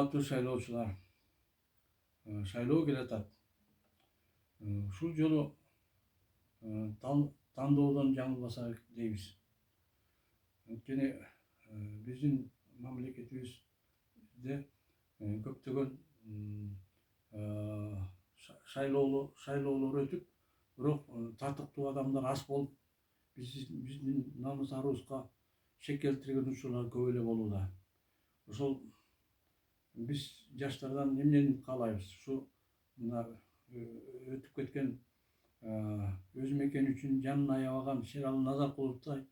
Урматтуу шайлоочулар, шайлоо келатат. Ушул жолу тандоодон жаңылбасак дейбиз. Анткени биздин мамлекетибизде көптөгөн шайлоолор өтүп, бирок тартыктуу адамдар аз болуп, биздин намыс арыбызга шек келтирген учурлар көп эле болууда. Ошол биз жаштардан эмнени каалайбыз? Ушу мына өтүп кеткен өз мекени үчүн жанын аябаган Шералы Назаркуловдой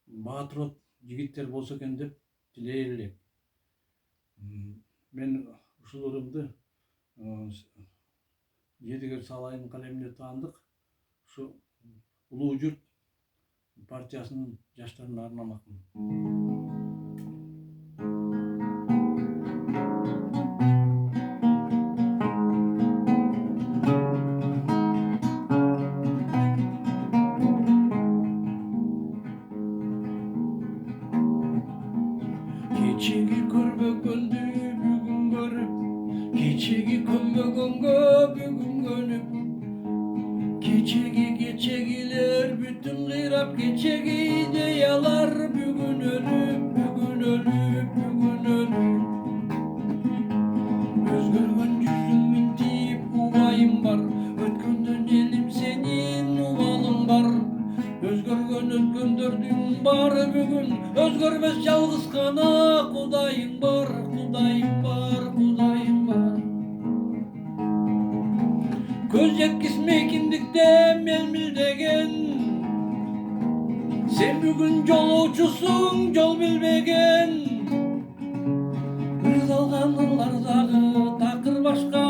баатырот жигиттер болсо экен деп тилей элек. Мен ушуларымды Едигер Салайдын калемине таандык ушу Улуу Журт партиясынын жаштарына арнамакмын. Keçegi көрбөгөндү бүгүн көрүп, кечеги көмбөгөнгө бүгүн көнүп, кечегилер бүтүн кыйрап, кечеги идеялар бүгүн өлүп, бүгүн өлүп, бүгүн өлүп. Өзгөргөн жүзүң минтип убайым бар, өткөндөн элим сенин убалың бар. Өзгөргөн өткөндөрдүн баары бүгүн, өзгөрбөс жалгыз гана Кудайың бар, Кудайың бар, Кудайың бар. Көз жеткизме киндикте мелмилдеген, сен бүгүн жолоочусуң, жол билбеген. Кыз алган ыллардагы такыр башка,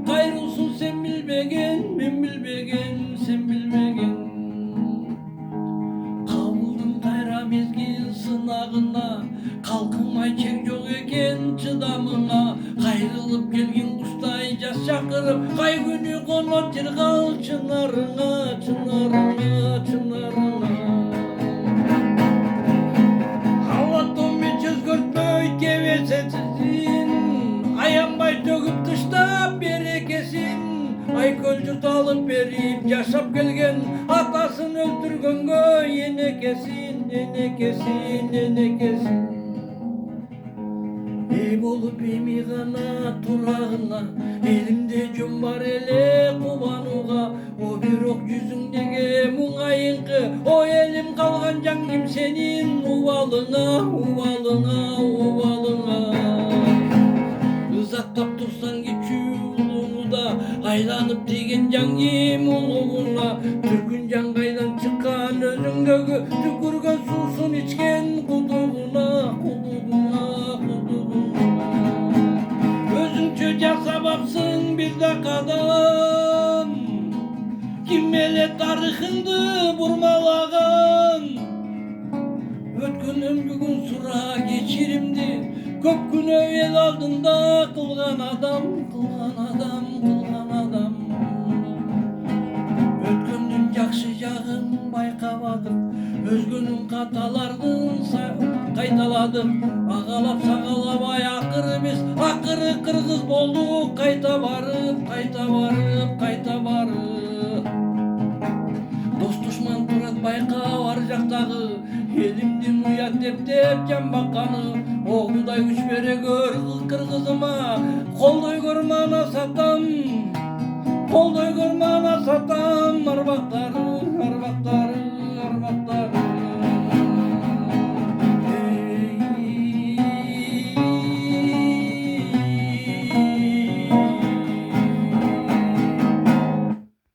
кайрылсун сен билбеген, мен билбеген, сен билбеген. Мезгил сынагына калкынмай чек жок экен чыдамыңа. Кайрылып келген куштай жаш чакырып, кай күнү конот жыргал чынарыңа, чынарыңа, чынарыңа. Халатымы өзгөртпөй кебесесин, аянбай төгүп тыштап берекесин. Айкөл журт алып берип жашап келген, атасын өлтүргөнгө энекесин, энекесин, энекесин. Эй болуп эми гана турагына, элимде жөн бар эле кубанууга. О бирок жүзүңдөгү муңайыңкы, о элим калган жаңгим сенин убалыңа, убалыңа, убалыңа. Ызаттап турсаң кичүү улуууда, айланып тийген жаңгим улууна. Түргүн жаңгайдан чыккан өзүңдөгү, түкүргөн суусун ичкен кудугуна, кудугуна, кудугуна. Өзүңчө жасабапсың бир да кадам, ким эле тарыхыңды бурмалаган. Өткөндөн бүгүн сура кечиримди, көп күнөө эл алдында кылган адам, кылган адам, кылган адам. Өткөндүн жакшы жагын байкабадым, өзгөнүн каталардын кайталадым. Агалап сагалабай акыры биз, акыры кыргыз болдук, кайта барып, кайта барып, кайта барып. Дос душман турат байка ар жактагы, элимдин уят деп жан бакканы. О Кудай күч бере көр кыргызыма, колдой көр мана сатам, колдой көр мана сатам. Арбактары, арбактары, арбактары.